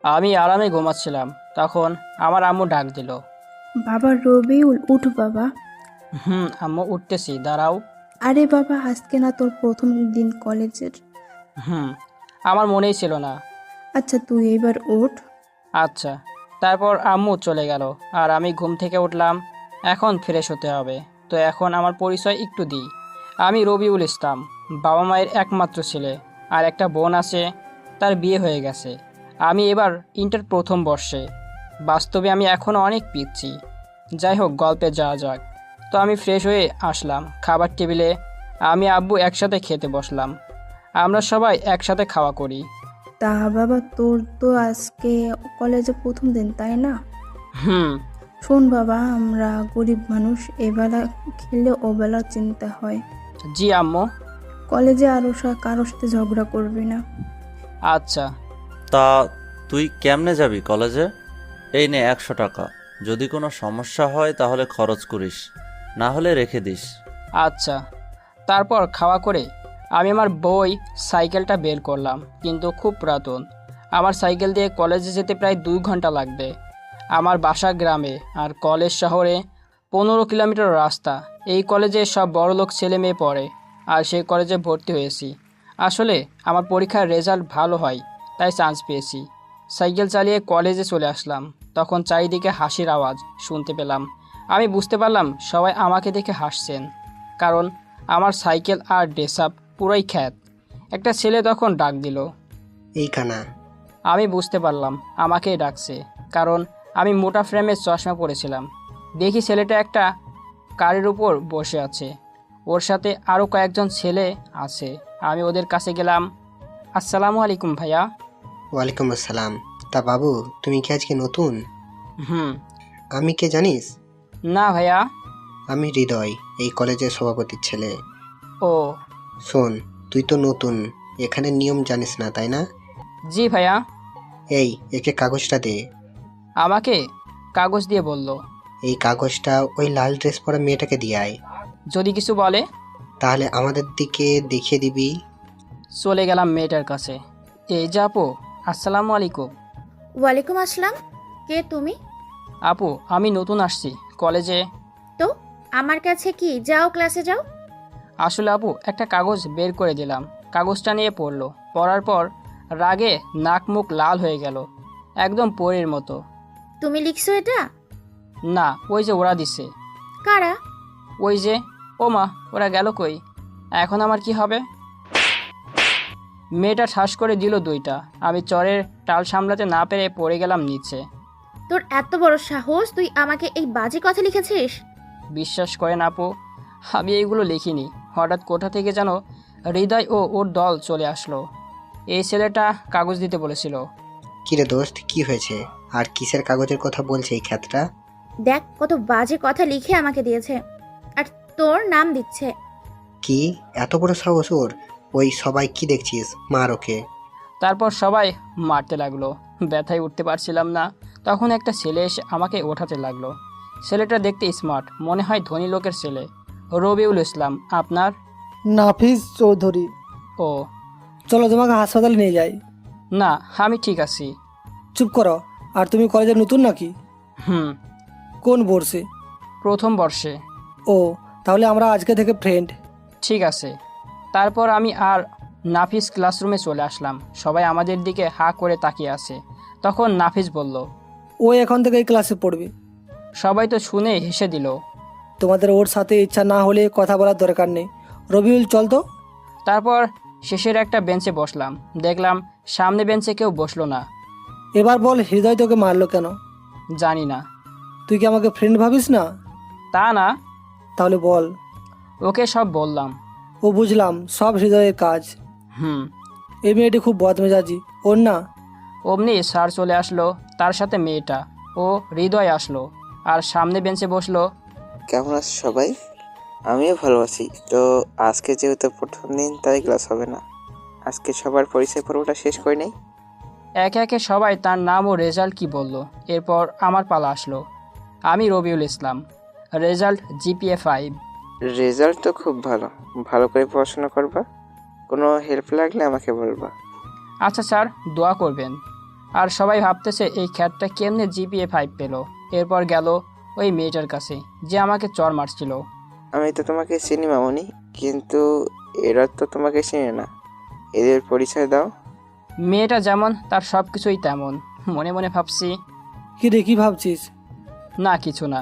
আমি আরামে ঘুমাচ্ছিলাম, তখন আমার আম্মু ডাক দিল। বাবা রবিউল, উঠ বাবা। আম্মু উঠতেছি, দাঁড়াও। আরে বাবা, আজকে না তোর প্রথম দিন কলেজের? হুম আমার মনেই ছিল না। আচ্ছা তুই এবার ওঠ। আচ্ছা। তারপর আম্মু চলে গেল আর আমি ঘুম থেকে উঠলাম। এখন ফ্রেশ হতে হবে। তো এখন আমার পরিচয় একটু দিই। আমি রবিউল ইসলাম, বাবা মায়ের একমাত্র ছেলে। আর একটা বোন আছে, তার বিয়ে হয়ে গেছে। আমি এবার ইন্টার প্রথম বর্ষে। বাস্তবে আমি এখনও অনেক পিচ্ছি। যাই হোক, গল্পে যাওয়া যাক। তো আমি ফ্রেশ হয়ে আসলাম খাবার টেবিলে। আমি আব্বু একসাথে খেতে বসলাম। আমরা সবাই একসাথে খাওয়া করি। তা বাবা, তোর তো আজকে কলেজে প্রথম দিন, তাই না? হুম শোন বাবা, আমরা গরিব মানুষ, এবেলা খেলে ওবেলা চিন্তা হয়। জি আম্মু। কলেজে আরো কারোর সাথে ঝগড়া করবি না। আচ্ছা। তা তুই কেমনে যাবি কলেজে? এই নে 100 টাকা। যদি কোনো সমস্যা হয় তাহলে খরচ করিস, না হলে রেখে দিস। আচ্ছা। তারপর খাওয়া করে আমি আমার বই সাইকেলটা বের করলাম, কিন্তু খুব পুরাতন। আমার সাইকেল দিয়ে কলেজে যেতে প্রায় 2 ঘন্টা লাগবে। আমার বাসা গ্রামে আর কলেজ শহরে, 15 কিলোমিটার রাস্তা। এই কলেজে সব বড়লোক ছেলে মেয়ে পড়ে, আর সেই কলেজে ভর্তি হয়েছি। আসলে আমার পরীক্ষার রেজাল্ট ভালো হয়, তাই চান্স পেয়েছি। সাইকেল চালিয়ে কলেজে চলে আসলাম। তখন চারিদিকে হাসির আওয়াজ শুনতে পেলাম। আমি বুঝতে পারলাম সবাই আমাকে দেখে হাসছেন, কারণ আমার সাইকেল আর ড্রেস আপ পুরোই খ্যাত। একটা ছেলে তখন ডাক দিল। এইখানা। আমি বুঝতে পারলাম আমাকেই ডাকছে, কারণ আমি মোটা ফ্রেমের চশমা পরেছিলাম। দেখি ছেলেটা একটা কারের উপর বসে আছে, ওর সাথে আরও কয়েকজন ছেলে আছে। আমি ওদের কাছে গেলাম। আসসালামু আলাইকুম ভাইয়া। ওয়ালাইকুম আসসালাম। তা বাবু, তুমি কি আজকে নতুন? হুম। আমি কে জানিস? না ভাইয়া। আমি হৃদয়, এই কলেজের সভাপতির ছেলে। ও। শোন, তুই তো নতুন, এখানে নিয়ম জানিস না তাই না? জি ভাইয়া। এই, একে কাগজটা দে। আমাকে কাগজ দিয়ে বলল, এই কাগজটা ওই লাল ড্রেস পরা মেয়েটাকে দিয়ে আয়। যদি কিছু বলে। তাহলে আমাদের দিকে দেখিয়ে দিবি। চলে গেলাম মেয়েটার কাছে। এই যে আপু, আসসালামু আলাইকুম। ওয়ালাইকুম আসসালাম। কে তুমি? আপু, আমি নতুন আসছি কলেজে। তো আমার কাছে কি? যাও ক্লাসে যাও। আসলে আপু, একটা কাগজ বের করে দিলাম। কাগজটা নিয়ে পড়লো। পড়ার পর রাগে নাক মুখ লাল হয়ে গেল, একদম পরীর মতো। তুমি লিখছো এটা? না, ওই যে ওরা দিছে। কারা? ওই যে। ও মা, ওরা গেল কই? এখন আমার কি হবে? মেয়েটা ঠাস করে দিল 2টা। আমি চরের টাল সামলাতে না পেরে পড়ে গেলাম নিচে। তোর এত বড় সাহস, তুই আমাকে এই বাজে কথা লিখেছিস? বিশ্বাস করেন আপু, আমি এইগুলো লিখিনি। হঠাৎ কোথা থেকে যেন হৃদয় ও ওর দল চলে আসলো। এই ছেলেটা কাগজ দিতে বলেছিল। কিরে দোস্ত, কি হয়েছে? আর কিসের কাগজের কথা বলছে এই খ্যাতটা? দেখ কত বাজে কথা লিখে আমাকে দিয়েছে, আর তোর নাম দিচ্ছে। কি এত বড় সাহস ওর? ওই সবাই কি দেখছিস, মার ওকে। তারপর সবাই মারতে লাগলো। ব্যথায় উঠতে পারছিলাম না। তখন একটা ছেলে এসে আমাকে ওঠাতে লাগলো। ছেলেটা দেখতে স্মার্ট, মনে হয় ধনী লোকের ছেলে। রবিউল ইসলাম। আপনার? নাফিস চৌধুরী। ও। চলো তোমাকে হাসপাতালে নিয়ে যাই। না, আমি ঠিক আছি। চুপ করো। আর তুমি কলেজে নতুন নাকি? হুম। কোন বর্ষে? প্রথম বর্ষে। ও, তাহলে আমরা আজকে থেকে ফ্রেন্ড। ঠিক আছে। তারপর আমি আর নাফিস ক্লাসরুমে চলে আসলাম। সবাই আমাদের দিকে হা করে তাকিয়ে আছে। তখন নাফিস বলল, ও এখন থেকে এই ক্লাসে পড়বে। সবাই তো শুনে হেসে দিল। তোমাদের ওর সাথে ইচ্ছা না হলে কথা বলার দরকার নেই। রবিউল, চল তো। তারপর শেষের একটা বেঞ্চে বসলাম। দেখলাম সামনে বেঞ্চে কেউ বসলো না। এবার বল, হৃদয় তোকে মারলো কেন? জানি না। তুই কি আমাকে ফ্রেন্ড ভাবিস না? তা না। তাহলে বল। ওকে সব বললাম। ও, বুঝলাম, সব হৃদয়ের কাজ। হুম। এই মেয়েটি খুব বদমেজাজি, ওর না? অমনি স্যার চলে আসলো, তার সাথে মেয়েটা ও হৃদয় আসলো, আর সামনে বেঞ্চে বসলো। কেমন আছো সবাই? আমিও ভালো আছি। তো আজকে যেহেতু প্রথম দিন, তাই ক্লাস হবে না। আজকে সবার পরিচয় পর্বটা শেষ করে নেই। একে একে সবাই তার নাম ও রেজাল্ট কি বলল। এরপর আমার পালা আসলো। আমি Rabiul Islam. Result GPA 5। Result তো খুব ভালো। ভালো করে পড়াশোনা করবা। কোনো হেল্প লাগলে আমাকে বলবা। আচ্ছা স্যার, দোয়া করবেন। আর সবাই ভাবতেছে এই খ্যাতটা কেমনে জিপিএ 5 পেল। এরপর গেল ওই মেয়েটার কাছে যে আমাকে চর মারছিল। আমি তো তোমাকে চিনি মামুনি, কিন্তু এরা তো তোমাকে চিনে না। এদের পরিচয় দাও। মেয়েটা যেমন তার সব কিছুই তেমন। মনে মনে ভাবছি কি রে, কি ভাবছিস? না কিছু না।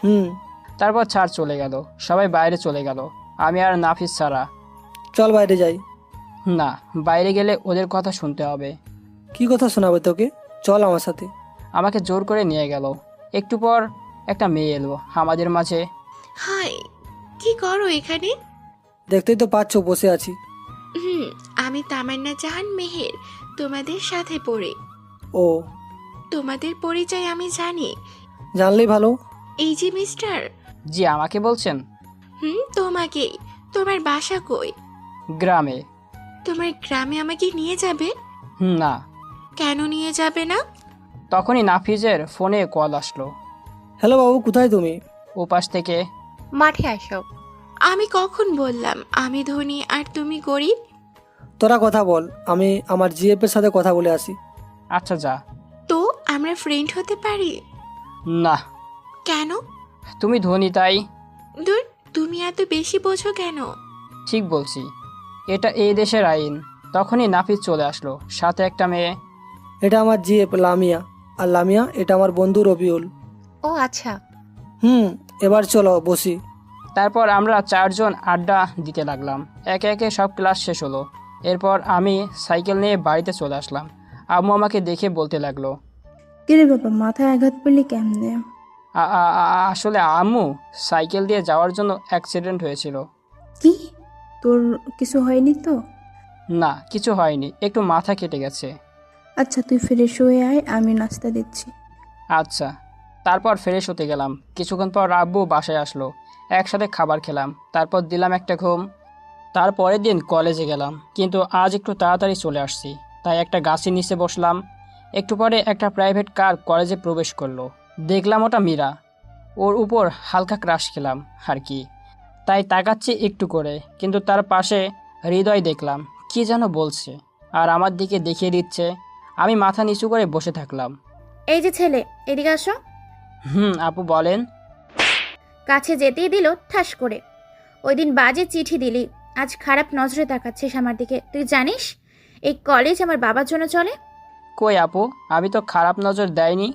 হুম, তারপর ছাড় চলে গেল, সবাই বাইরে চলে গেল, আমি আর নাফিস ছাড়া। চল বাইরে যাই। না, বাইরে গেলে ওদের কথা শুনতে হবে। কি কথা শোনাবে তোকে? চল আমার সাথে। আমাকে জোর করে নিয়ে গেল। একটু পর একটা মেয়ে এলো আমাদের মাঝে। হাই, কি করো এখানে? দেখতেই তো পাচ্ছ বসে আছি। আমি তামান্না জাহান মেহের, তোমাদের সাথে পড়ে। ও, তোমাদের পরিচয় আমি জানি। জানলেই ভালো। এই যে মিস্টার। জি, আমাকে বলছেন? তোমাকেই। তোমার বাসা কই? গ্রামে। তোমার গ্রামে আমাকে নিয়ে যাবে? না। কেন নিয়ে যাবে না? তখনই নাফিজের ফোনে কল আসলো হ্যালো বাবু, কোথায় তুমি? ওপাশ থেকে। মাঠে আসো। আমি কখন বললাম আমি ধনী আর তুমি গরিব? তোরা কথা বল, আমি আমার জিএফ এর সাথে কথা বলে আসি। আচ্ছা যা। তো আমরা ফ্রেন্ড হতে পারি? না। কেন? তুমি ধনী তাই। দূর, তুমি এত বেশি বোঝো কেন? ঠিক বলছি, এটা এই দেশের আইন। তখনই নাফিজ চলে আসলো, সাথে একটা মেয়ে। এটা আমার জিএফ লামিয়া, আর লামিয়া এটা আমার বন্ধু রবিউল। ও আচ্ছা। এবার চলো বসি। তারপর আমরা চারজন আড্ডা দিতে লাগলাম। একে একে সব ক্লাস শেষ হলো। এরপর আমি সাইকেল নিয়ে বাড়িতে চলে আসলাম। আম্মু আমাকে দেখে বলতে লাগলো, কিরে বাবা, মাথায় আঘাত পেলি কেমনে? আসলে আম্মু, সাইকেল দিয়ে যাওয়ার জন্য অ্যাক্সিডেন্ট হয়েছিল। কি, তোর কিছু হয়নি তো? না, কিছু হয়নি, একটু মাথা কেটে গেছে। আচ্ছা, তুই ফ্রেশ হয়ে আয়, আমি নাস্তা দিচ্ছি। আচ্ছা। তারপর ফ্রেশ হতে গেলাম। কিছুক্ষণ পর আব্বু বাসায় আসলো, একসাথে খাবার খেলাম, তারপর দিলাম একটা ঘুম। তারপরের দিন কলেজে গেলাম, কিন্তু আজ একটু তাড়াতাড়ি চলে আসছি, তাই একটা গাছের নিচে বসলাম। একটু পরে একটা প্রাইভেট কার কলেজে প্রবেশ করলো। দেখলাম ওটা মীরা। ওর উপর হালকা ক্রাশ খেলাম আর কি, তাই তাকাচ্ছি একটু করে, কিন্তু তার পাশে হৃদয় দেখলাম কি যেন বলছে আর আমার দিকে দেখিয়ে দিচ্ছে। আমি মাথা নিচু করে বসে থাকলাম। এই যে ছেলে, এদিকে আসো। আপু বলেন। কাছে যেতেই দিল ঠাস করে। ওই দিন বাজে চিঠি দিলি, আজ খারাপ নজরে তাকাচ্ছিস আমার দিকে। তুই জানিস এই কলেজ আমার বাবার জন্য চলে? কই আপু, আমি তো খারাপ নজর দেয়নি।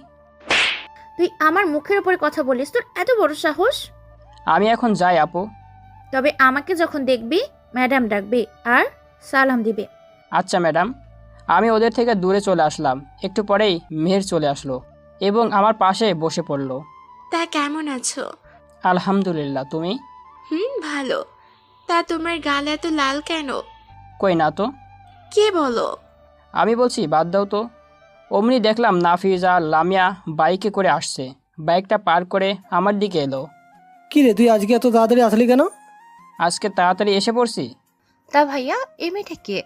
তুই আমার মুখের উপরে কথা বলিস, তোর এত বড় সাহস? আমি এখন যাই আপু। তবে আমাকে যখন দেখবি ম্যাডাম ডাকবি আর সালাম দিবে। আচ্ছা ম্যাডাম। আমি ওদের থেকে দূরে চলে আসলাম। একটু পরেই মেহের চলে আসলো এবং আমার পাশে বসে পড়লো। তা কেমন আছো? আলহামদুলিল্লাহ, তুমি? ভালো। তা তোমার গাল এত লাল কেন? কই না তো। কে বলো? আমি বলছি, বাদ দাও তো। অমনি দেখলাম নাফিজ আর লামিয়া বাইকে করে আসছে। বাইকটা পার করে আমার দিকে এলো। কি রে, তুই আজকে এত তাড়াতাড়ি আসলি কেন? আজকে তাড়াতাড়ি এসে পড়ছি। তা ভাইয়া, এই মেয়েটা কে?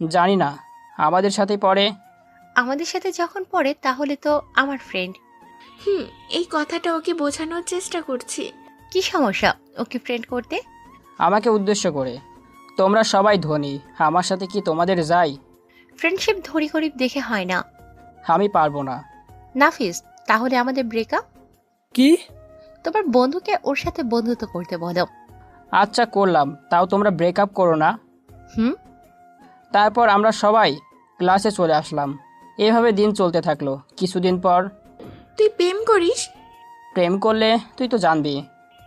জানি না, আমাদের সাথে পড়ে। আমাদের সাথে যখন পড়ে তাহলে তো আমার ফ্রেন্ড। এই কথাটা ওকে বোঝানোর চেষ্টা করছি। কি সমস্যা ওকে ফ্রেন্ড করতে? আমাকে উদ্দেশ্য করে। তোমরা সবাই ধনী, আমার সাথে কি তোমাদের যাই? ফ্রেন্ডশিপ ধরি গরিব দেখে হয় না। আমি পারবো না। নাফিস, তাহলে আমাদের ব্রেকআপ। কি? তোমার বন্ধুকে ওর সাথে বন্ধুত্ব করতে বলো। আচ্ছা করলাম, তাও তোমরা ব্রেকআপ করো না। হুম। তারপর আমরা সবাই ক্লাসে চলে আসলাম। এভাবে দিন চলতে থাকলো। কিছুদিন পর। তুই প্রেম করিস? প্রেম করলে তুই তো জানবি।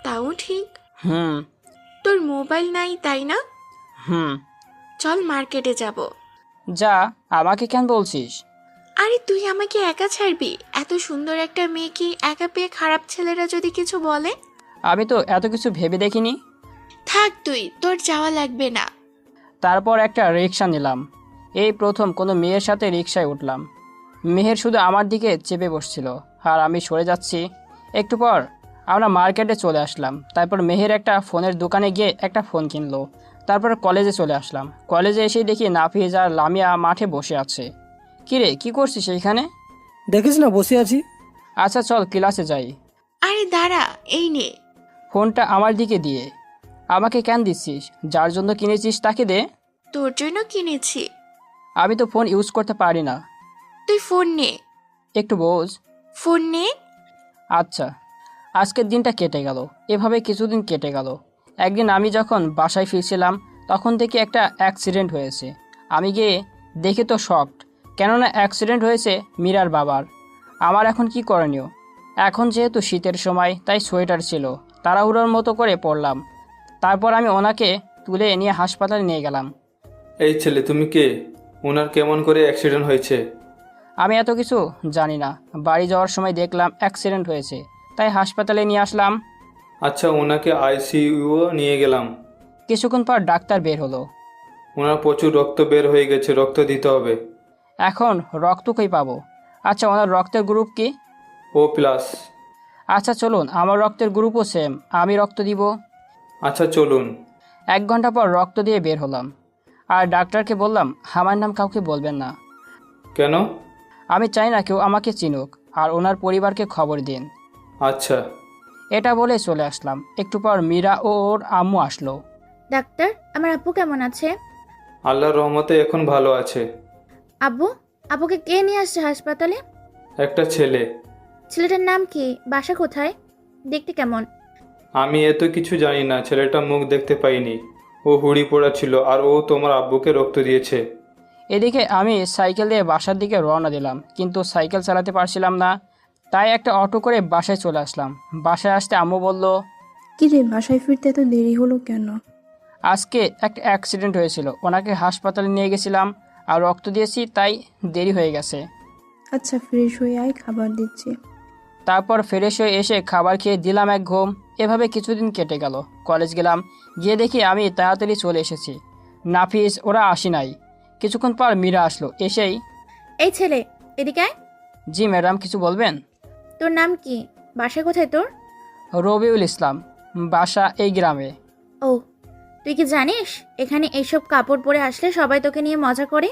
তাও ঠিক। হুম। তোর মোবাইল নাই তাই না? হুম। চল মার্কেটে যাব। যা, আমাকে কেন বলছিস? আরে তুই আমাকে একা ছাড়বি? এত সুন্দর একটা মেয়েকে একা পেয়ে খারাপ ছেলেরা যদি কিছু বলে? আমি তো এত কিছু ভেবে দেখিনি। থাক তুই, তোর যাওয়া লাগবে না। তারপর একটা রিক্সা নিলাম। এই প্রথম কোনো মেয়ের সাথে রিক্সায় উঠলাম। মেহের শুধু আমার দিকে চেপে বসছিল আর আমি সরে যাচ্ছি। একটু পর আমরা মার্কেটে চলে আসলাম। তারপর মেহের একটা ফোনের দোকানে গিয়ে একটা ফোন কিনলো। তারপর কলেজে চলে আসলাম। কলেজে এসে দেখি নাফিজ আর লামিয়া মাঠে বসে আছে। কিরে, কি করছিস এইখানে? দেখিস না বসে আছি। আচ্ছা চল ক্লাসে যাই। আরে দাঁড়া, এই নে। ফোনটা আমার দিকে দিয়ে। আমাকে কেন দিচ্ছিস? যার জন্য কিনেছিস তাকে দে। তোর জন্য কিনেছি। আমি তো ফোন ইউজ করতে পারি না। তুই ফোন নে। একটু বোঝ। ফোন নে। আচ্ছা, আজকের দিনটা কেটে গেল। এভাবে কিছুদিন কেটে গেল। একদিন আমি যখন বাসায় ফিরছিলাম তখন দেখি একটা অ্যাক্সিডেন্ট হয়েছে। আমি গিয়ে দেখে তো শকড, কেননা অ্যাক্সিডেন্ট হয়েছে মীরার বাবার। আমার এখন কি করণীয়? এখন যেহেতু শীতের সময় তাই সোয়েটার ছিল, তাড়াহুড়োর মতো করে পরলাম। তারপর আমি ওনাকে তুলে নিয়ে হাসপাতালে নিয়ে গেলাম। এই ছেলে, তুমি কে? ওনার কেমন করে অ্যাক্সিডেন্ট হয়েছে? আমি এত কিছু জানি না, বাড়ি যাওয়ার সময় দেখলাম অ্যাক্সিডেন্ট হয়েছে, তাই হাসপাতালে নিয়ে আসলাম। আচ্ছা, ওনাকে আইসিইউ নিয়ে গেলাম। কিছুক্ষণ পর ডাক্তার বের হলো। ওনার প্রচুর রক্ত বের হয়ে গেছে, রক্ত দিতে হবে। এখন রক্ত কই পাবো? আচ্ছা, ওনার রক্তের গ্রুপ কি? ও প্লাস। আচ্ছা চলুন, আমার রক্তের গ্রুপও সেম, আমি রক্ত দিব। আচ্ছা চলুন। 1 ঘন্টা পর রক্ত দিয়ে বের হলাম। আর ডাক্তারকে বললাম আমার নাম কাউকে বলবেন না। কেন? আমি চাই না কেউ আমাকে চিনুক, আর ওনার পরিবারকে খবর দিন। আচ্ছা। এটা বলে চলে আসলাম। একটু পর মীরা ও ওর আম্মু আসলো। ডাক্তার, আমার আব্বু কেমন আছে? আল্লাহর রহমতে এখন ভালো আছে। আব্বু, আব্বুকে কে নিয়ে আসছে হাসপাতালে? একটা ছেলে। ছেলেটার নাম কি? বাসা কোথায়? দেখতে কেমন? আমি এত কিছু জানি না, ছেলেটা মুখ দেখতে পাইনি। ও হুড়ি পোড়া ছিল, আর ও তোমার আব্বুকে রক্ত দিয়েছে। এদিকে আমি সাইকেল দিয়ে বাসার দিকে রওনা দিলাম, কিন্তু সাইকেল চালাতে পারছিলাম না, তাই একটা অটো করে বাসায় চলে আসলাম। বাসায় আসতে আম্মু বলল, কি রে, বাসায় ফিরতে এত দেরি হলো কেন? আজকে একটা অ্যাক্সিডেন্ট হয়েছিল, ওনাকে হাসপাতালে নিয়ে গেছিলাম আর রক্ত দিয়েছি, তাই দেরি হয়ে গেছে। আচ্ছা, ফ্রেশ হয়ে আয়, খাবার দিচ্ছি। তারপর ফ্রেশ হয়ে এসে খাবার খেয়ে দিলাম এক ঘুম। এভাবে কিছুদিন কেটে গেল। কলেজ গেলাম, গিয়ে দেখি আমি তাড়াতাড়ি চলে এসেছি। নাফিস ওরা আসি নাই। কিছুক্ষণ পর মীরা আসলো। এসেই, এই ছেলে, এদিকে আয়। জি ম্যাডাম, কিছু বলবেন? তোর নাম কি? বাসা কোথায় তোর? রবিউল ইসলাম, বাসা এই গ্রামে। ও, তুই কি জানিস এখানে এইসব কাপড় পরে আসলে সবাই তোকে নিয়ে মজা করে?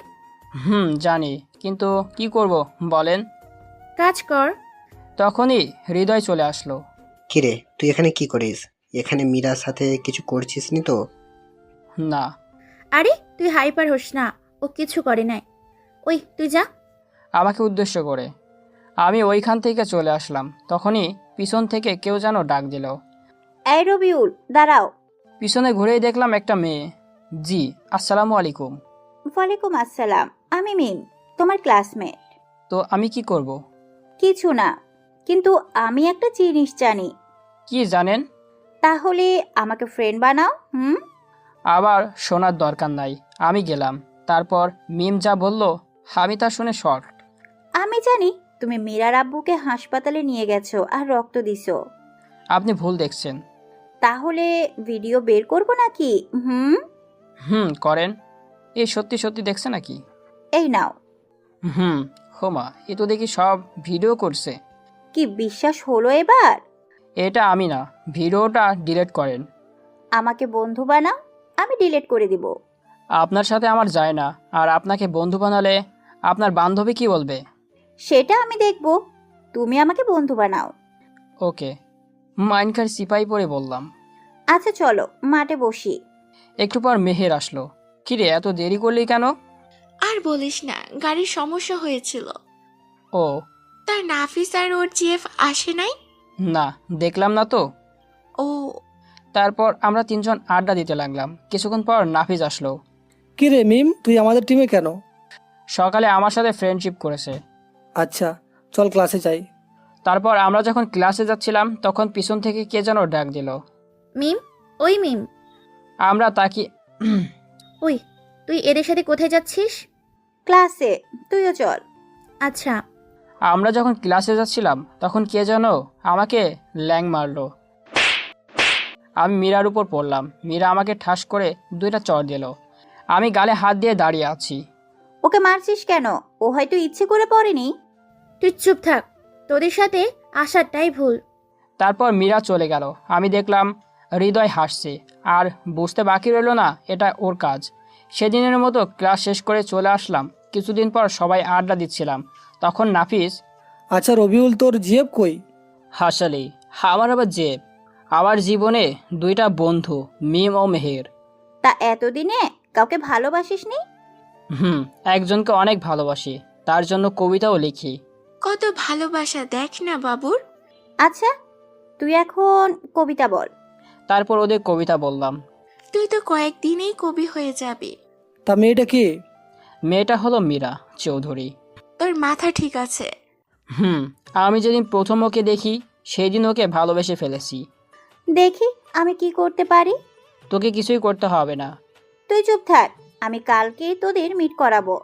জানি, কিন্তু কি করব বলেন। কাজ কর। তখনই হৃদয় চলে আসলো। কিরে, তুই এখানে কি করিস? এখানে মীরার সাথে কিছু করছিস নি তো? না। আরে তুই হাইপার হোস না, ও কিছু করে নাই। ওই তুই যা। আমাকে উদ্দেশ্য করে আমি ওইখান থেকে চলে আসলাম। তখনই পিছন থেকে কেউ যেন ডাক দিল। এই রবিউল, দাঁড়াও। পিছনে ঘুরেই দেখলাম একটা মেয়ে। জি, আসসালামু আলাইকুম। ওয়ালাইকুম আসসালাম, আমি মিম, তোমার ক্লাসমেট। তো আমি কি করব? কিছু না, কিন্তু আমি একটা জিনিস জানি। কি জানেন? তাহলে আমাকে ফ্রেন্ড বানাও। আবার শোনার দরকার নাই, আমি গেলাম। তারপর মিম যা বলল আমি তা শুনে শক। আমি জানি তুমি মীরার আব্বুকে হাসপাতালে নিয়ে গেছো আর রক্ত দিছো। আপনি ভুল দেখছেন। তাহলে ভিডিও বের করবো নাকি? করেন। এ সত্যি সত্যি দেখছে নাকি? এই নাও। হোমা, এ তো দেখি সব ভিডিও করছে। কি বিশ্বাস হলো এবার? এটা আমি না, ভিডিওটা ডিলিট করেন। আমাকে বন্ধু বানাও, আমি ডিলিট করে দিব। আপনার সাথে আমার যায় না, আর আপনাকে বন্ধু বানালে আপনার বান্ধবী কি বলবে? সেটা আমি দেখব, তুমি আমাকে বন্ধু বানাও। ওকে, মাইনকার সিপাই পরে বললাম। আচ্ছা চলো মাঠে বসি। একটু পর মেহের আসলো। কিরে, এত দেরি করলি কেন? আর বলিস না, গাড়ির সমস্যা হয়েছিল। ও, তার নাফিস আর ওর জিএফ আসে নাই? না, দেখলাম না তো। ও। তারপর আমরা 3 জন আড্ডা দিতে লাগলাম। কিছুক্ষণ পর নাফিস আসলো। কি রে মিম, তুই আমাদের টিমে কেন? সকালে আমার সাথে ফ্রেন্ডশিপ করেছে। আচ্ছা, চল ক্লাসে যাই। তারপর আমরা যখন ক্লাসে যাচ্ছিলাম তখন পিছন থেকে কে যেন ডাক দিল। মিম, ওই মিম। আমরা তাকি ওই, তুই এদের সাথে কোথায় যাচ্ছিস? ক্লাসে, তুইও চল। আচ্ছা। আমরা যখন ক্লাসে যাচ্ছিলাম তখন কে যেন আমাকে ল্যাং মারলো। আমি মীরার উপর পড়লাম। মীরা আমাকে ঠাস করে 2টা চড় দিল। আমি গালে হাত দিয়ে দাঁড়িয়ে আছি। ওকে মারছিস কেন? ও হয়তো ইচ্ছে করে পড়েনি। তুই চুপ থাক, তোদের সাথে আসারটাই ভুল। তারপর মীরা চলে গেল। আমি দেখলাম হৃদয় হাসছে, আর বুঝতে বাকি রইল না এটা ওর কাজ। সেদিনের মতো ক্লাস শেষ করে চলে আসলাম। কিছুদিন পর সবাই আড্ডা দিচ্ছিলাম। তখন নাফিস, আচ্ছা রবিউল, তোর জিএফ কই? হাসালি, আমার আবার জেব। আমার জীবনে 2টা বন্ধু, মিম ও মেহের। তা এতদিনে কাউকে ভালোবাসিসনি? একজনকে অনেক ভালোবাসি, তার জন্য কবিতাও লিখি। কত ভালোবাসা দেখ না বাবুর। আচ্ছা, তুই এখন কবিতা বল। তারপর ওদের কবিতা বললাম। তুই তো কয়েকদিনেই কবি হয়ে যাবি। তা মেয়েটা কে? মেয়েটা হলো মীরা চৌধুরী। তোর মাথা ঠিক আছে? আমি যেদিন প্রথম ওকে দেখি সেই দিন ওকে ভালোবেসে ফেলেছি। দেখি আমি কি করতে পারি। তোকে কিছুই করতে হবে না। তুই চুপ থাক, আমি কালকেই তোদের মিট করাবো।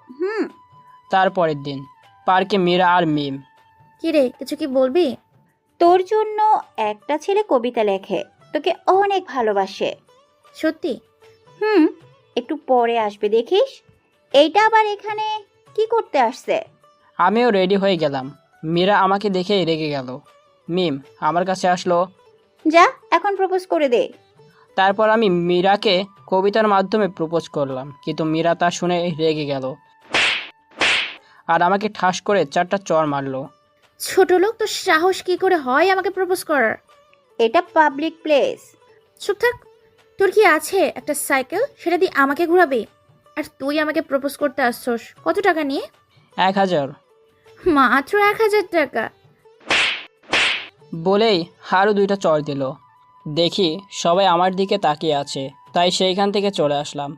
তারপরের দিন পার্কে মীরা আর মিম। কিরে, কিছু কি বলবি? তোর জন্য একটা ছেলে কবিতা লেখে, তোকে অনেক ভালোবাসে। সত্যি? একটু পরে আসবে, দেখিস। এইটা আবার এখানে কি করতে আসছে? আমিও রেডি হয়ে গেলাম। মীরা আমাকে দেখে রেগে গেল। মিম আমার কাছে আসলো। যা, এখন প্রপোজ করে দে। তারপর আমি মীরাকে কবিতার মাধ্যমে প্রপোজ করলাম, কিন্তু মীরা তা শুনে রেগে গেল আর আমাকে ঠাস করে 4টা চড় মারলো। ছোট লোক, তোর সাহস কি করে হয় আমাকে প্রপোজ করার? এটা পাবলিক প্লেস। চুপ থাক। তোর কি আছে একটা সাইকেল? সেটা দিয়ে আমাকে ঘোরাবি? আর তুই আমাকে প্রপোজ করতে আসছস কত টাকা নিয়ে? 1000। মাত্র 1000 টাকা? বলেই আরও 2টা চড় দিল। দেখি সবাই আমার দিকে তাকিয়ে আছে, তাই সেইখান থেকে চলে আসলাম।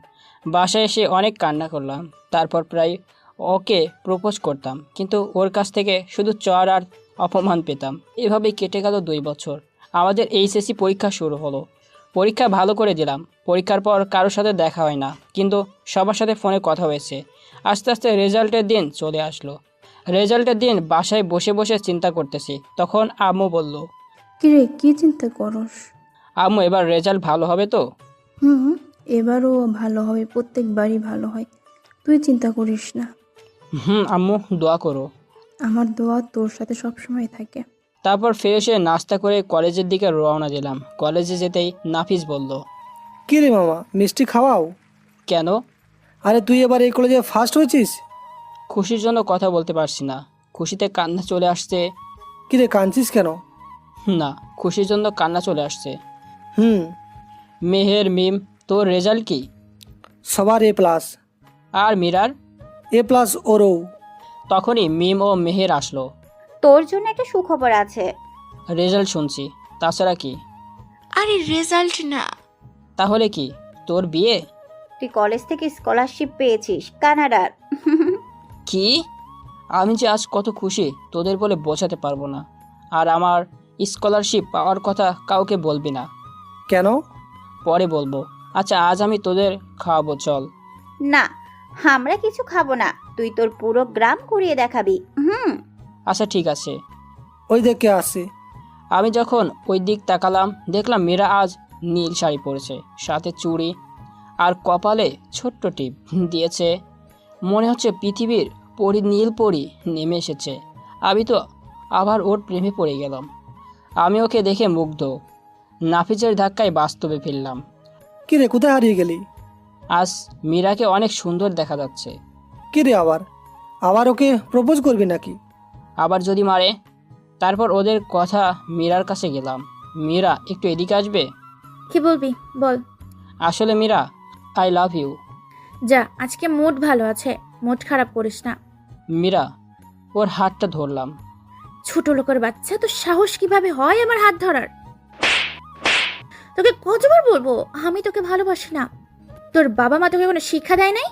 বাসায় এসে অনেক কান্না করলাম। তারপর প্রায় ওকে প্রপোজ করতাম, কিন্তু ওর কাছ থেকে শুধু চড় আর অপমান পেতাম। এভাবেই কেটে গেল 2 বছর। আমাদের এইচএসসি পরীক্ষা শুরু হলো। পরীক্ষা ভালো করে দিলাম। পরীক্ষার পর কারোর সাথে দেখা হয় না, কিন্তু সবার সাথে ফোনে কথা হয়েছে। আস্তে আস্তে রেজাল্টের দিন চলে আসলো। রেজাল্টের দিন বাসায় বসে বসে চিন্তা করতেছি, তখন আম্মু বলল। কিরে, কি চিন্তা করস? আম্মু, এবার রেজাল্ট ভালো হবে তো? এবারও ভালো হবে, প্রত্যেকবারই ভালো হয়, তুই চিন্তা করিস না। আম্মু দোয়া করো। আমার দোয়া তোর সাথে সবসময় থাকে। তারপর ফ্রেশ হয়ে নাস্তা করে কলেজের দিকে রওনা দিলাম। কলেজে যেতেই নাফিস বলল। কি রে মামা, মিষ্টি খাওয়াও। কেন? আরে তুই এবার এই কলেজে ফার্স্ট হয়েছিস। খুশির জন্য কথা বলতে পারছি না, খুশিতে কান্না চলে আসছে। কি রে, কাঁদছিস কেন? না, খুশির জন্য কান্না চলে আসছে। মেহের, মিম, তোর রেজাল্ট কি? সবার A+। আর মীরার? A+ ওরও। তখনই মিম ও মেহের আসলো। তোর জন্য একটা সুখবর আছে। রেজাল্ট শুনছি, তাছাড়া কি? আরে রেজাল্ট না। তাহলে কি, তোর বিয়ে? তুই কলেজ থেকে স্কলারশিপ পেয়েছিস কানাডার। কি? আমি যে আজ কত খুশি তোদের বলে বোঝাতে পারবো না। আর আমার স্কলারশিপ পাওয়ার কথা কাউকে বলবি না। কেন? পরে বলবো। আচ্ছা, আজ আমি তোদের খাওয়াবো, চল। না, আমরা কিছু খাবো না, তুই তোর পুরো গ্রাম ঘুরিয়ে দেখাবি। আচ্ছা ঠিক আছে। ওই দেখে আসে। আমি যখন ওই দিক তাকালাম, দেখলাম মীরা আজ নীল শাড়ি পরেছে, সাথে চুড়ি আর কপালে ছোট্ট টিপ দিয়েছে। মনে হচ্ছে পৃথিবীর পরি, নীল পরি নেমে এসেছে। আমি তো আবার ওর প্রেমে পড়ে গেলাম। আমি ওকে দেখে মুগ্ধ। নাফিজের ধাক্কায় বাস্তবে ফিরলাম। কি রে, কোথায় হারিয়ে গেলি? আজ মীরাকে অনেক সুন্দর দেখা যাচ্ছে। কি রে, আবার ওকে প্রপোজ করবি নাকি? আবার যদি মারে? তারপর ওদের কথা মীরার কাছে গেলাম। মীরা, একটু এদিকে আসবে? কি বলবি বল। আসলে মীরা, আই লাভ ইউ। যা, আজকে মুড ভালো আছে, মুড খারাপ করিস না। মীরা, ওর হাতটা ধরলাম। ছোট লোকের বাচ্চা, তো সাহস কিভাবে হয় আমার হাত ধরার? তোকে কতবার বলবো আমি তোকে ভালোবাসি না? তোর বাবা মা তোকে কোনো শিক্ষা দেয় নাই?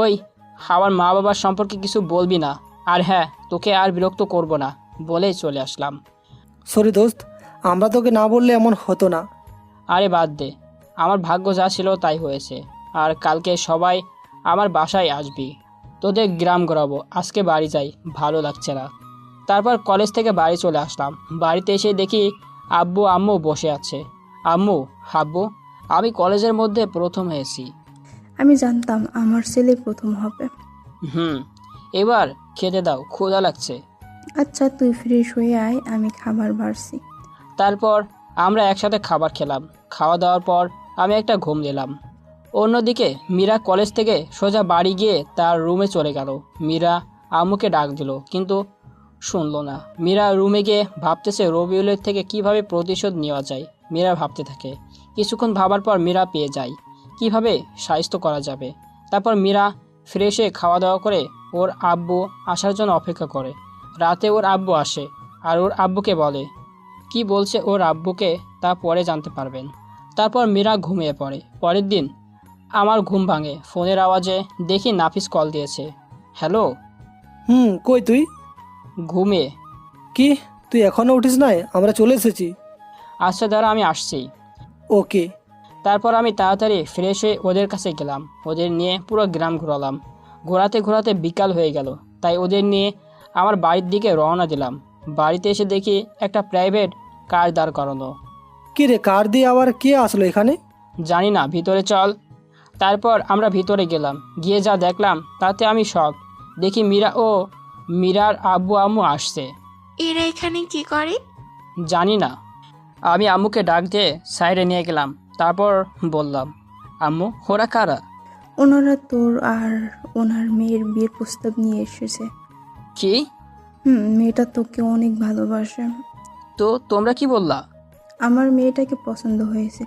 ওই, আমার মা বাবার সম্পর্কে কিছু বলবি না। আর হ্যাঁ, তোকে আর বিরক্ত করব না বলেই চলে আসলাম। সরি দোস্ত, আমরা তোকে না বললে এমন হতো না। আরে বাদ দে, আমার ভাগ্য যা ছিল তাই হয়েছে। আর কালকে সবাই আমার বাসায় আসবি, তোদের গ্রাম ঘোরাবো। আজকে বাড়ি যাই, ভালো লাগছে না। তারপর কলেজ থেকে বাড়ি চলে আসলাম। বাড়িতে এসে দেখি আব্বু আম্মু বসে আছে। আম্মু, আব্বু, আমি কলেজের মধ্যে প্রথম হয়েছি। আমি জানতাম আমার ছেলে প্রথম হবে। এবার খেতে দাও, ক্ষুধা লাগছে। আচ্ছা, তুই ফ্রেশ হয়ে আয়, আমি খাবার বাড়ছি। তারপর আমরা একসাথে খাবার খেলাম। খাওয়া দাওয়ার পর আমি একটা ঘুম দিলাম। অন্যদিকে মীরা কলেজ থেকে সোজা বাড়ি গিয়ে তার রুমে চলে গেল। মীরা আম্মুকে ডাক দিল, কিন্তু শুনলো না। মীরা রুমে গিয়ে ভাবতেছে রবিউলের থেকে কিভাবে প্রতিশোধ নেওয়া যায়। মীরা ভাবতে থাকে। কিছুক্ষণ ভাবার পর মীরা পেয়ে যায় কিভাবে সাহায্য করা যাবে। তারপর মীরা ফ্রেশ হয়ে খাওয়া দাওয়া করে ওর আব্বু আসার জন্য অপেক্ষা করে। রাতে ওর আব্বু আসে আর ওর আব্বুকে বলে। কি বলছে ওর আব্বুকে তা পরে জানতে পারবেন। তারপর মীরা ঘুমিয়ে পড়ে। পরের দিন আমার ঘুম ভাঙে, ফোনের আওয়াজে দেখি নাফিস কল দিয়েছে। হ্যালো। কই তুই? ঘুমে। কি, তুই এখনো উঠিস নাই? আমরা চলে এসেছি। আচ্ছা দাঁড়া, আমি আসছি। ওকে। তারপর আমি তাড়াতাড়ি ফ্রেশ হয়ে ওদের কাছে গেলাম। ওদের নিয়ে পুরো গ্রাম ঘোরালাম। ঘোরাতে ঘোরাতে বিকাল হয়ে গেল, তাই ওদের নিয়ে আমার বাড়ির দিকে রওনা দিলাম। বাড়িতে এসে দেখি একটা প্রাইভেট কার দাঁড় করানো। কি রে, কার দিয়ে আবার কে আসলো এখানে? জানি না, ভিতরে চল। তারপর আমরা ভিতরে গেলাম। গিয়ে যা দেখলাম তাতে আমি শক। দেখি মীরা ও মীরার আব্বু আম্মু আসছে। এরা এখানে কি করে? জানি না। আমি আম্মুকে ডাক দিয়ে সাইডে নিয়ে গেলাম। তারপর বললাম, আম্মু ওরা কারা? ওনারা তোর আর ওনার মেয়ের বিয়ের প্রস্তাব নিয়ে এসেছে। কি? মেয়েটা তোকে অনেক ভালোবাসে। তো তোমরা কি বললা? আমার মেয়েটাকে পছন্দ হয়েছে।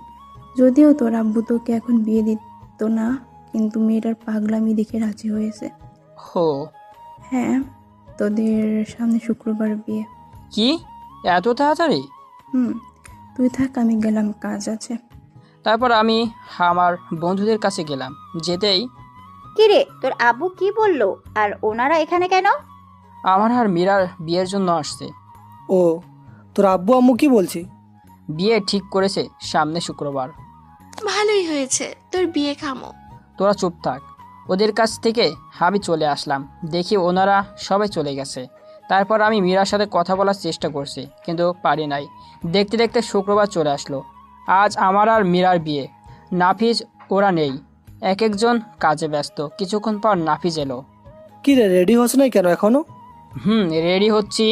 যদিও তোর আব্বু তোকে এখন বিয়ে দিত না, কিন্তু মেয়েটার পাগলামি দেখে রাজি হয়েছে। হো। হ্যাঁ, তোদের সামনে শুক্রবার বিয়ে। কি এত তাড়াতাড়ি? তুই থাক, আমি গেলাম, কাজ আছে। তারপর আমি আমার বন্ধুদের কাছে গেলাম। যেতেই, কিরে তোর আব্বু কি বললো আর ওনারা এখানে কেন? আমার আর মীরার বিয়ের জন্য আসছে। ও, তোর আব্বু আম্মু কি বলছি? বিয়ে ঠিক করেছে সামনে শুক্রবার। ভালোই হয়েছে, তোর বিয়ে খামো। তোরা চুপ থাক। ওদের কাছ থেকে আমি চলে আসলাম। দেখি ওনারা সবাই চলে গেছে। তারপর আমি মীরার সাথে কথা বলার চেষ্টা করছি, কিন্তু পারি নাই। দেখতে দেখতে শুক্রবার চলে আসলো। আজ আমার আর মীরার বিয়ে। নাফিজ ওরা নেই, এক একজন কাজে ব্যস্ত। কিছুক্ষণ পর নাফিজ এলো। কি রে, রেডি হস নাই কেন এখনো? রেডি হচ্ছি।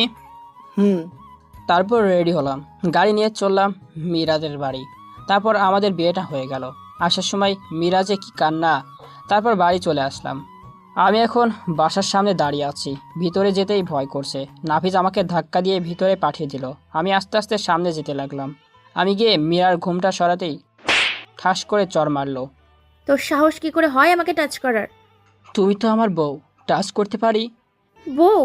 তারপর রেডি হলাম, গাড়ি নিয়ে চললাম মিরাজের বাড়ি। তারপর আমাদের বিয়েটা হয়ে গেল। আসার সময় মিরাজে কি কান্না। তারপর বাড়ি চলে আসলাম। আমি এখন বাসার সামনে দাঁড়িয়ে আছি। ভিতরে যেতেই ভয় করছে। নাফিজ আমাকে ধাক্কা দিয়ে ভিতরে পাঠিয়ে দিল। আমি আস্তে আস্তে সামনে যেতে লাগলাম। আমি গিয়ে মীরার ঘুমটা সরাতেই ঠাস করে চড় মারলো। তোর সাহস কি করে হয় আমাকে টাচ করার? তুমি তো আমার বউ, টাচ করতে পারি? বউ?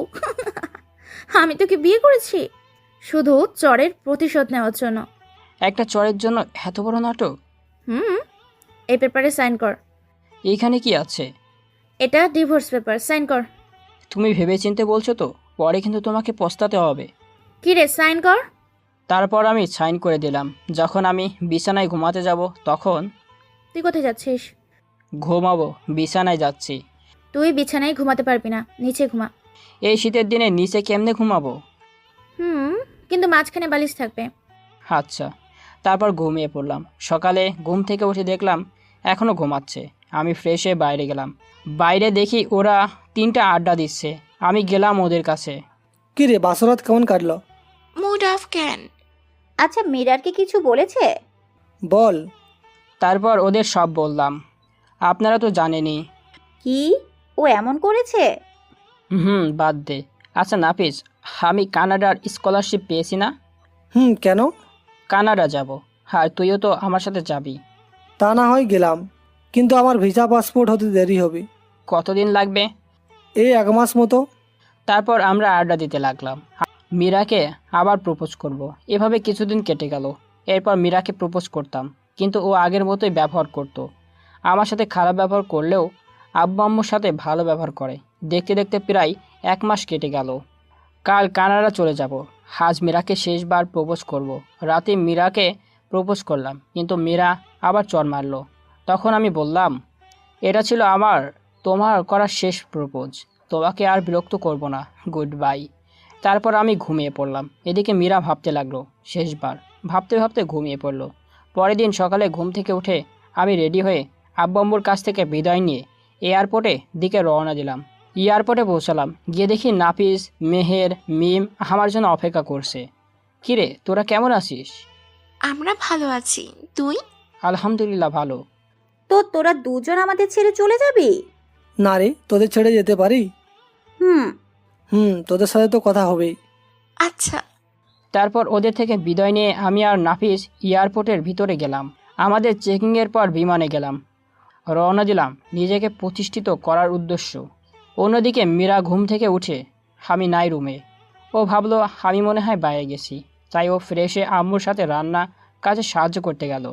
আমি তোকে বিয়ে করেছি শুধু চরের প্রতিশোধ নেওয়ার জন্য। একটা চরের জন্য এত বড় নাটক? এই পেপারে সাইন কর। এইখানে কি আছে? এটা ডিভোর্স পেপার, সাইন কর। তুমি ভেবেচিন্তে বলছো তো? পরে কিন্তু তোমাকে পস্তাতে হবে। কি রে, সাইন কর। তারপর আমি সাইন করে দিলাম। যখন আমি বিছানায় ঘুমাতে যাব তখন। তুই কোথায় যাচ্ছিস? ঘুমাবো, বিছানায় যাচ্ছি। তুই বিছানায় ঘুমাতে পারবি না, নিচে ঘুমা। এই শীতের দিনে নিচে কেমনে ঘুমাবো? কিন্তু মাঝখানে বালিশ থাকবে। আচ্ছা। তারপর ঘুমিয়ে পড়লাম। সকালে ঘুম থেকে উঠে দেখলাম এখনও ঘুমাচ্ছে। আমি ফ্রেশ হয়ে বাইরে গেলাম। বাইরে দেখি ওরা 3টা আড্ডা দিচ্ছে। আমি গেলাম ওদের কাছে। কি রে, বাসরাত কেমন কাটলো? মুড অফ ক্যান। আচ্ছা, মিরারকে কিছু বলেছে? বল। তারপর ওদের সব বললাম। আপনারা তো জানেনই। কি ও এমন করেছে? বাদ দে। আচ্ছা নাফিজ, আমি কানাডার স্কলারশিপ পেয়েছি না? কেন? কানাডা যাব। আর তুইও তো আমার সাথে যাবি। তা না হয় গেলাম, কিন্তু আমার ভিসা পাসপোর্ট হতে দেরি হবে। কতদিন লাগবে? এই 1 মাস মতো। তারপর আমরা আড্ডা দিতে লাগলাম। মীরাকে আবার প্রপোজ করব। এভাবে কিছুদিন কেটে গেল। এরপর মীরাকে প্রপোজ করতাম, কিন্তু ও আগের মতোই ব্যবহার করত। আমার সাথে খারাপ ব্যবহার করলেও আব্বু আম্মুর সাথে ভালো ব্যবহার করে। দেখতে দেখতে প্রায় 1 মাস কেটে গেল। কাল কানাডা চলে যাব। আজ মীরাকে শেষবার প্রপোজ করব। রাতে মীরাকে প্রপোজ করলাম, কিন্তু মীরা আবার চড় মারল। তখন আমি বললাম, এটা ছিল তোমার করা শেষ প্রপোজ। তোমাকে আর বিরক্ত করব না, গুড বাই। তারপর আমি ঘুমিয়ে পড়লাম। এদিকে মীরা ভাবতে লাগলো শেষবার। ভাবতে ভাবতে ঘুমিয়ে পড়ল। পরের দিন সকালে ঘুম থেকে উঠে আমি রেডি হয়ে আব্বু আম্মুর কাছ থেকে বিদায় নিয়ে এয়ারপোর্টে দিকে রওনা দিলাম। এয়ারপোর্টে পৌঁছালাম। গিয়ে দেখি নাফিস, মেহের, মিম আমার জন্য অপেক্ষা করছে। কিরে, তোরা কেমন আছিস? আমরা ভালো আছি, তুই? আলহামদুলিল্লাহ ভালো। তো তোরা দুজন আমাদের ছেড়ে চলে যাবি? না রে, তোদের ছেড়ে যেতে পারি? তোদের সাথে তো কথা হবেই। আচ্ছা। তারপর ওদের থেকে বিদায় নিয়ে আমি আর নাফিস এয়ারপোর্টের ভিতরে গেলাম। আমাদের চেকিংয়ের পর বিমানে গেলাম। রওনা দিলাম নিজেকে প্রতিষ্ঠিত করার উদ্দেশ্য। অন্যদিকে মীরা ঘুম থেকে উঠে আমি নাই রুমে। ও ভাবলো আমি মনে হয় বাইরে গেছি, তাই ও ফ্রেশে আম্মুর সাথে রান্না কাজে সাহায্য করতে গেল।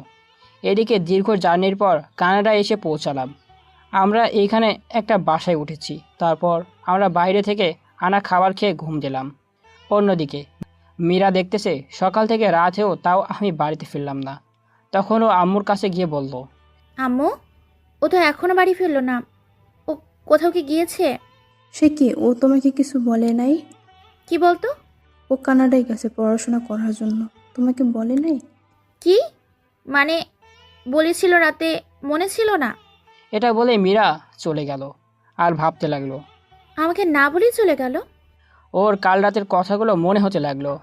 এদিকে দীর্ঘ জার্নির পর কানাডা এসে পৌঁছালাম। আমরা এইখানে একটা বাসায় উঠেছি। তারপর আমরা বাইরে থেকে আনা খাবার খেয়ে ঘুম দিলাম। অন্যদিকে মীরা দেখতেছে সকাল থেকে রাত হয়েও তাও আমি বাড়িতে ফিরলাম না। তখন ও আম্মুর কাছে গিয়ে বলল, আম্মু, ও তো এখনো বাড়ি ফিরলো না। ও কোথাও কি গিয়েছে? সে কি, ও তোমাকে কিছু বলে নাই? কি বলতো? ও কানাডায় গেছে পড়াশোনা করার জন্য, তোমাকে বলে নাই? কি মানে? বলেছিল রাতে, মনে ছিল না? এটা বলে মীরা চলে গেল। আর ভাবতে লাগলো। আমাকে না বলেই চলে গেল। ওর কাল রাতের কথাগুলো মনে হতে লাগলো।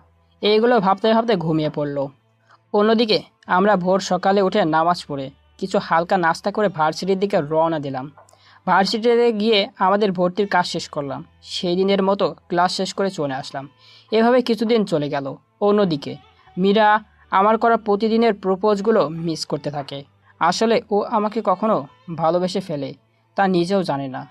এইগুলো ভাবতে ভাবতে ঘুমিয়ে পড়লো। অন্যদিকে আমরা ভোর সকালে উঠে নামাজ পড়ে কিছু হালকা নাস্তা করে ভার্সিটির দিকে রওনা দিলাম। ভার্সিটিতে গিয়ে আমাদের ভর্তির কাজ শেষ করলাম। সেই দিনের মতো ক্লাস শেষ করে চলে আসলাম। এভাবে কিছুদিন চলে গেল। অন্যদিকে মীরা আমার করা প্রতিদিনের প্রপোজগুলো মিস করতে থাকে। আসলে ও আমাকে কখনো ভালোবেসে ফেলে তা নিজেও জানে না।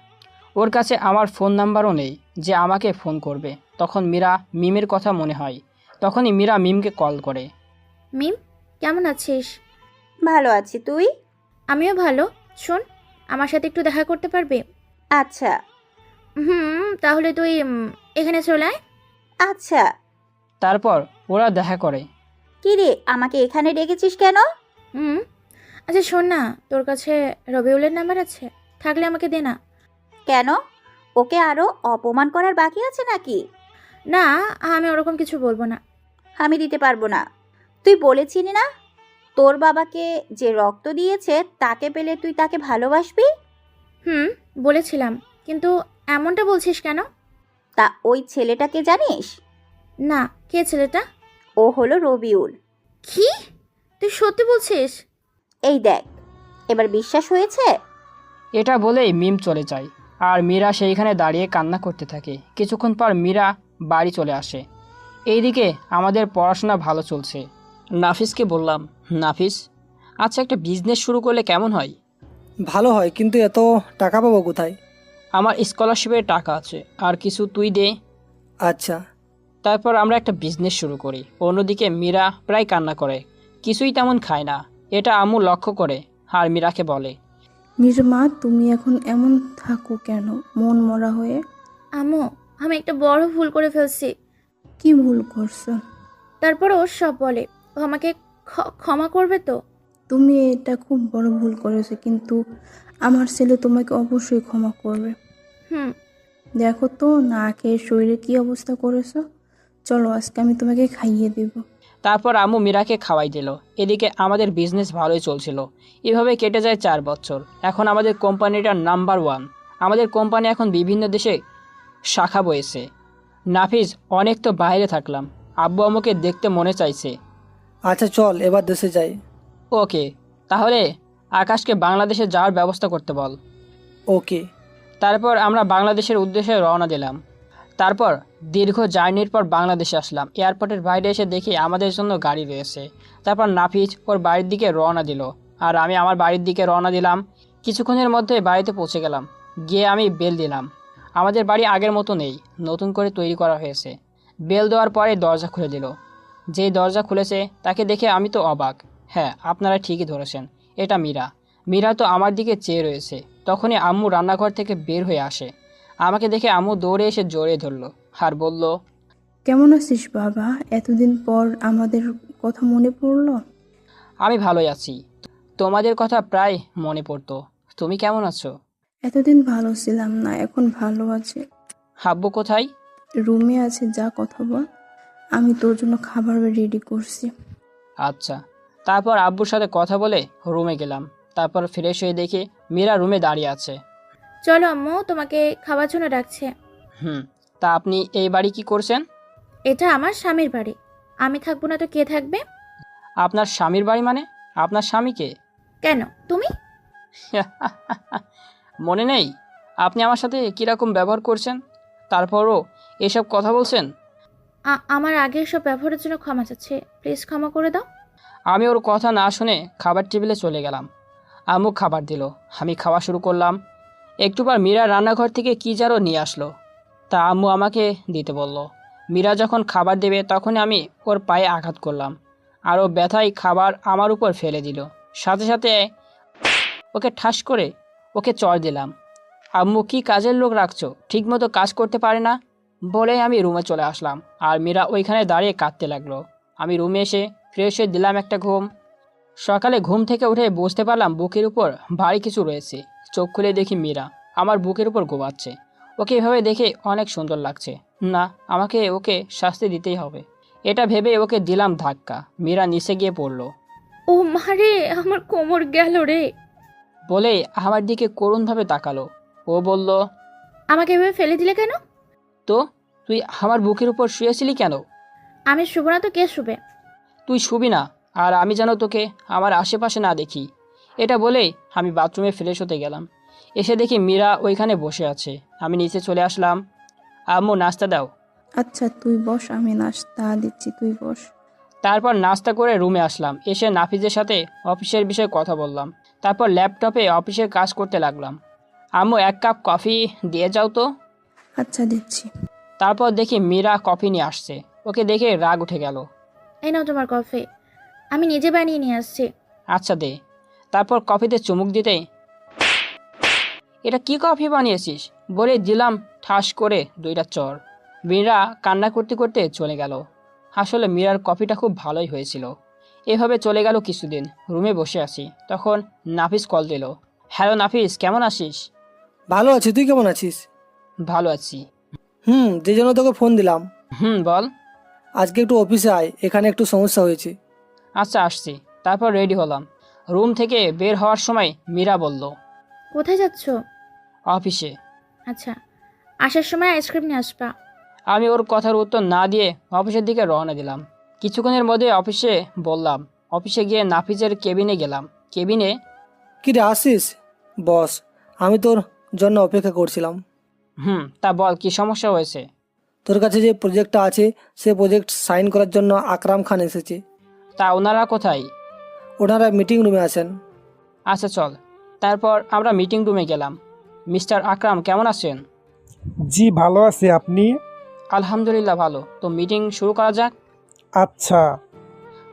ওর কাছে আমার ফোন নাম্বারও নেই যে আমাকে ফোন করবে। তখন মীরা মিমের কথা মনে হয়। তখনই মীরা মিমকে কল করে। মিম, কেমন আছিস? ভালো আছি, তুই? আমিও ভালো। শোন, আমার সাথে একটু দেখা করতে পারবে? আচ্ছা। তাহলে তুই এখানে চলে আয়। আচ্ছা। তারপর ওরা দেখা করে। কি রে, আমাকে এখানে ডেকেছিস কেন? আচ্ছা শোন না, তোর কাছে রবিউলের নাম্বার আছে? থাকলে আমাকে দে না। কেন? ওকে আরো অপমান করার বাকি আছে নাকি? না, আমি ওরকম কিছু বলবো না। আমি দিতে পারবো না। তুই বলেছিলি না তোর বাবাকে যে রক্ত দিয়েছে তাকে পেলে তুই তাকে ভালোবাসবি? বলেছিলাম, কিন্তু এমনটা বলছিস কেন? তা ওই ছেলেটাকে জানিস? না, কে ছেলেটা? ও হলো রবিউল। কি? তুই সত্যি বলছিস? এই দেখ, এবার বিশ্বাস হয়েছে? এটা বলেই মিম চলে যায় আর মীরা সেইখানে দাঁড়িয়ে কান্না করতে থাকে। কিছুক্ষণ পর মীরা বাড়ি চলে আসে। এইদিকে আমাদের পড়াশোনা ভালো চলছে। নাফিসকে বললাম, নাফিস, আচ্ছা একটা বিজনেস শুরু করলে কেমন হয়? ভালো হয়, কিন্তু এত টাকা পাবো কোথায়? আমার স্কলারশিপের টাকা আছে, আর কিছু তুই দে। আচ্ছা। তারপর আমরা একটা বিজনেস শুরু করি। অন্যদিকে মীরা প্রায় কান্না করে, কিছুই তেমন খায় না। এটা আম্মু লক্ষ্য করে আর মীরাকে বলে, নির্মা, তুমি এখন এমন থাকো কেন, মন মরা হয়ে? আম্মু, আমি একটা বড় ভুল করে ফেলছি। কি ভুল করছো? তারপর ও সব বলে। ও আমাকে ক্ষমা করবে তো? তুমি এটা খুব বড় ভুল করেছো, কিন্তু আমার ছেলে তোমাকে অবশ্যই ক্ষমা করবে। দেখো তো, না খেয়ে শরীরে কি অবস্থা করেছো। চলো, আজকে আমি তোমাকে খাইয়ে দেব। তারপর আম্মু মীরাকে খাওয়াই দিল। এদিকে আমাদের বিজনেস ভালোই চলছিল। এভাবে কেটে যায় 4 বছর। এখন আমাদের কোম্পানিটা নাম্বার 1। আমাদের কোম্পানি এখন বিভিন্ন দেশে শাখা বয়েছে। নাফিস, অনেক তো বাইরে থাকলাম, আব্বু আম্মুকে দেখতে মনে চাইছে। আচ্ছা চল এবার দেশে যাই। ওকে, তাহলে আকাশকে বাংলাদেশে যাওয়ার ব্যবস্থা করতে বল। ওকে। তারপর আমরা বাংলাদেশের উদ্দেশ্যে রওনা দিলাম। তারপর দীর্ঘ জার্নির পর বাংলাদেশে আসলাম। এয়ারপোর্টের বাইরে এসে দেখি আমাদের জন্য গাড়ি রয়েছে। তারপর নাফিজ ওর বাড়ির দিকে রওনা দিল আর আমি আমার বাড়ির দিকে রওনা দিলাম। কিছুক্ষণের মধ্যে বাড়িতে পৌঁছে গেলাম। গিয়ে আমি বেল দিলাম। আমাদের বাড়ি আগের মতো নেই, নতুন করে তৈরি করা হয়েছে। বেল দেওয়ার পরে দরজা খুলে দিল। যেই দরজা খুলেছে তাকে দেখে আমি তো অবাক। হ্যাঁ, আপনারা ঠিকই ধরেছেন, এটা মীরা। মীরা তো আমার দিকে চেয়ে রয়েছে। তখনই আম্মু রান্নাঘর থেকে বের হয়ে আসে। আমাকে দেখে আম্মু দৌড়ে এসে জড়িয়ে ধরলো আর বলল, কেমন আছিস বাবা? এতদিন পর আমাদের কথা মনে পড়লো। আমি ভালোই আছি, তোমাদের কথা প্রায় মনে পড়তো। তুমি কেমন আছো? এতদিন ভালো ছিলাম না, এখন ভালো আছে। আব্বু কোথায়? রুমে আছে, যা কথা বল। আমি তোর জন্য খাবার রেডি করছি। আচ্ছা। তারপর আব্বুর সাথে কথা বলে রুমে গেলাম। তারপর ফ্রেশ হয়ে দেখি মীরা রুমে দাঁড়িয়ে আছে। চলো আম্মু, তোমাকে খাওয়ার জন্য ডাকছে। তা আপনি এই বাড়ি কি করছেন? এটা আমার স্বামীর বাড়ি, আমি থাকবো না তো কে থাকবে? আপনার স্বামীর বাড়ি মানে? আপনার স্বামীকে? কেন, তুমি? মনে নেই আপনি আমার সাথে কীরকম ব্যবহার করছেন? তারপরও এসব কথা বলছেন? আমার আগের সব ব্যবহারের জন্য ক্ষমা চাচ্ছে, প্লিজ ক্ষমা করে দাও। আমি ওর কথা না শুনে খাবার টেবিলে চলে গেলাম। আম্মু খাবার দিল, আমি খাওয়া শুরু করলাম। একটু পর মীরা রান্নাঘর থেকে কী যেন নিয়ে আসলো, তা আম্মু আমাকে দিতে বলল। মীরা যখন খাবার দেবে তখনই আমি ওর পায়ে আঘাত করলাম, আর ও ব্যথায় খাবার আমার উপর ফেলে দিল। সাথে সাথে ওকে ঠাস করে ওকে চড় দিলাম। আম্মু কি কাজের লোক রাখছো, ঠিকমতো কাজ করতে পারে না, বলে আমি রুমে চলে আসলাম। আর মীরা ওইখানে দাঁড়িয়ে কাঁদতে লাগলো। আমি রুমে এসে ফ্রেশ হয়ে দিলাম একটা ঘুম। সকালে ঘুম থেকে উঠে বুঝতে পারলাম বুকের উপর ভারী কিছু রয়েছে। চোখ খুলে দেখি মীরা আমার বুকের উপর ঘুমাচ্ছে। ওকে এভাবে দেখে অনেক সুন্দর লাগছে। না, আমাকে ওকে শাস্তি দিতেই হবে। এটা ভেবে ওকে দিলাম ধাক্কা। মীরা নিচে গিয়ে পড়ল। ও মারে, আমার কোমর গেল রে। বলে আমার দিকে করুণভাবে তাকালো। ও বলল, আমাকে এভাবে ফেলে দিলে কেন? তো তুই আমার বুকের উপর শুয়েছিলি কেন? আমি শুভ না তো কে শুবে? তুই শুবি না, আর আমি যেন তোকে আমার আশেপাশে না দেখি। এটা বলেই আমি বাথরুমে ফ্রেশ হতে গেলাম। এসে দেখি মীরা ওইখানে বসে আছে। আমি নিচে চলে আসলাম। আম্মু নাস্তা দাও। আচ্ছা তুই বস, আমি নাস্তা দিচ্ছি, তুই বস। তারপর নাস্তা করে রুমে আসলাম। এসে নাফিজের সাথে অফিসের বিষয়ে কথা বললাম। তারপর ল্যাপটপে অফিসের কাজ করতে লাগলাম। আম্মু 1 কাপ কফি দিয়ে যাও তো। আচ্ছা দিচ্ছি। তারপর দেখি মীরা কফি নিয়ে আসছে। ওকে দেখে রাগ উঠে গেল। এই নাও তোমার কফি, আমি নিজে বানিয়ে নিয়ে আসছি। আচ্ছা দে। তারপর কফিতে চুমুক দিতেই, এটা কি কফি বানিয়েছিস বলে দিলাম ঠাস করে 2টা চড়। মীরা কান্না করতে করতে চলে গেল। আসলে মীরার কফিটা খুব ভালোই হয়েছিল। এভাবে চলে গেল কিছুদিন। রুমে বসে আছি, তখন নাফিস কল দিল। হ্যালো নাফিস, কেমন আছিস? ভালো আছি, তুই কেমন আছিস? ভালো আছি। যে জন্য তোকে ফোন দিলাম। বল। আজকে একটু অফিসে আয়, এখানে একটু সমস্যা হয়েছে। আচ্ছা আসছি। তারপর রেডি হলাম। রুম থেকে বের হওয়ার সময় মীরা বলল, কোথায় যাচ্ছ? অফিসে। আচ্ছা, আসার সময় আইসক্রিম নিয়ে আসবা। আমি ওর কথার উত্তর না দিয়ে অফিসের দিকে রওনা দিলাম। কিছুক্ষণের মধ্যে অফিসে বললাম। অফিসে গিয়ে নাফিজের কেবিনে গেলাম। কেবিনে, কি রে আসিস? বস, আমি তোর জন্য অপেক্ষা করছিলাম। তা বল, কি সমস্যা হয়েছে? তোর কাছে যে প্রজেক্টটা আছে সে প্রজেক্ট সাইন করার জন্য আকরাম খান এসেছে। তা ওনারা কোথায়? ওনারা মিটিং রুমে আছেন। আচ্ছা চল। তারপর আমরা মিটিং রুমে গেলাম। মিস্টার আকরাম কেমন আছেন? জি ভালো আছি, আপনি? আলহামদুলিল্লাহ ভালো। তো মিটিং শুরু করা যাক। আচ্ছা।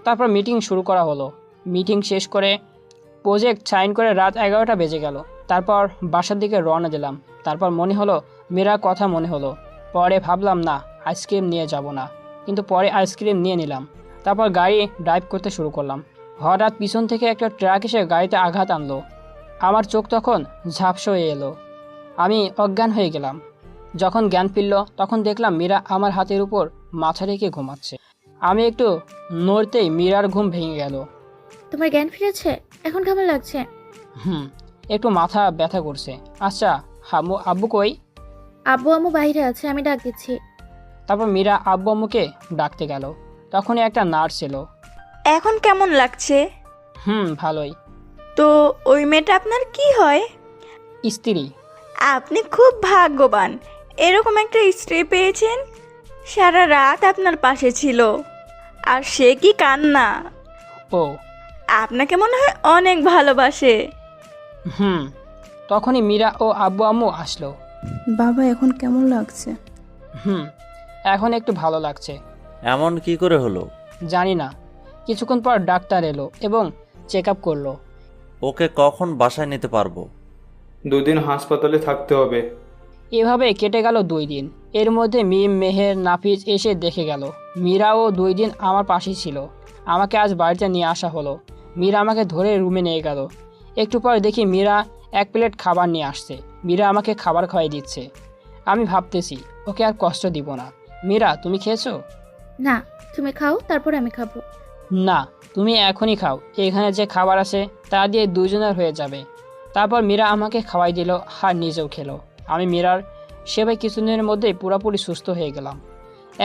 তারপর মিটিং শুরু করা হলো। মিটিং শেষ করে প্রজেক্ট সাইন করে রাত 11টা বেজে গেল। তারপর বাসার দিকে রওনা দিলাম। তারপর মনে হলো মীরার কথা মনে হলো। পরে ভাবলাম না, আইসক্রিম নিয়ে যাব না, কিন্তু পরে আইসক্রিম নিয়ে নিলাম। তারপর গাড়ি ড্রাইভ করতে শুরু করলাম। হঠাৎ পিছন থেকে একটা ট্রাক এসে গাড়িতে আঘাত আনলো। আমার চোখ তখন ঝাপসা হয়ে এলো। আমি অজ্ঞান হয়ে গেলাম। যখন জ্ঞান ফিরল তখন দেখলাম মীরা আমার হাতের উপর মাথা রেখে ঘুমাচ্ছে। আমি একটু নড়তেই মীরার ঘুম ভেঙে গেল। তোমার জ্ঞান ফিরেছে? এখন কেমন লাগছে? একটু মাথা ব্যথা করছে। আচ্ছা আব্বু কই? আব্বু আম্মু বাইরে আছে, আমি ডাক দিচ্ছি। তারপর মীরা আব্বু আম্মুকে ডাকতে গেল। তখনই একটা নার্স এলো। এখন কেমন লাগছে? ভালোই। তো ওই মেয়েটা আপনার কি হয়? স্ত্রী। আপনি খুব ভাগ্যবান, এরকম একটা স্ত্রী পেয়েছেন। সারা রাত আপনার পাশে ছিল, আর সে কি কান্না! ও, আপনাকে মনে হয় অনেক ভালোবাসে। তখনই মীরা ও আব্বু আম্মু আসলো। বাবা এখন কেমন লাগছে? এখন একটু ভালো লাগছে। এমন কি করে হলো? জানি না। কিছুক্ষণ পর ডাক্তার এলো এবং চেক আপ করলো। ওকে কখন বাসায় নিতে পারবো? 2 দিন হাসপাতালে থাকতে হবে। এভাবে কেটে গেল 2 দিন। এর মধ্যে মিম, মেহের, নাফিজ এসে দেখে গেল। মীরাও 2 দিন আমার পাশেই ছিল। আমাকে আজ বাড়িতে নিয়ে আসা হলো। মীরা আমাকে ধরে রুমে নিয়ে গেল। একটু পর দেখি মীরা 1 প্লেট খাবার নিয়ে আসছে। মীরা আমাকে খাবার খাওয়াই দিচ্ছে। আমি ভাবতেছি ওকে আর কষ্ট দিব না। মীরা, তুমি খেয়েছো? না, তুমি খাও, তারপর আমি খাবো। না, তুমি এখনই খাও। এখানে যে খাবার আছে তা দিয়ে 2 জনের হয়ে যাবে। তারপর মীরা আমাকে খাওয়াই দিল আর নিজেও খেলো। আমি মীরার সেবায় কিছুদিনের মধ্যেই পুরোপুরি সুস্থ হয়ে গেলাম।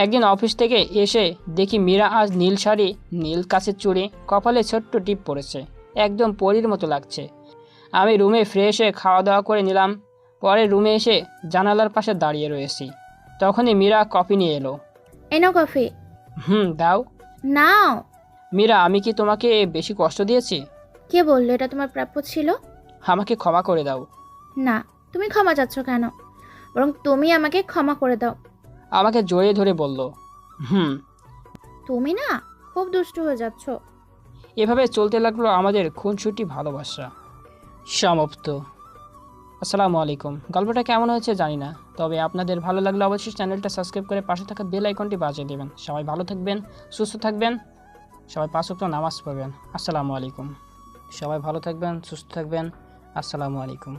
একদিন অফিস থেকে এসে দেখি মীরা আজ নীল শাড়ি, নীল কাচের চুড়ি, কপালে ছোট্ট টিপ পড়েছে। একদম পরীর মতো লাগছে। আমি রুমে ফ্রেশ হয়ে খাওয়া দাওয়া করে নিলাম। পরে রুমে এসে জানালার পাশে দাঁড়িয়ে রয়েছি। তখনই মীরা কফি নিয়ে এলো। এই নাও কফি। দাও। নাও। মীরা, আমি কি তোমাকে বেশি কষ্ট দিয়েছি? কে বললো এটা তোমার প্রাপ্য ছিল? আমাকে ক্ষমা করে দাও। না, তুমি ক্ষমা চাচ্ছ কেন? বরং তুমি আমাকে ক্ষমা করে দাও। আমাকে জড়িয়ে ধরে বলল, তুমি না খুব দুষ্ট হয়ে যাচ্ছ। এভাবে চলতে লাগলো আমাদের খুনসুটি ভালোবাসা। সমাপ্ত। আসসালামু আলাইকুম। গল্পটা কেমন হয়েছে জানি না, তবে আপনাদের ভালো লাগলে অবশ্যই চ্যানেলটা সাবস্ক্রাইব করে পাশে থাকা বেল আইকনটি বাজিয়ে দেবেন। সবাই ভালো থাকবেন, সুস্থ থাকবেন, সবাই 5 ওয়াক্ত নামাজ পড়বেন। আসসালামু আলাইকুম। সবাই ভালো থাকবেন, সুস্থ থাকবেন। আসসালামু আলাইকুম।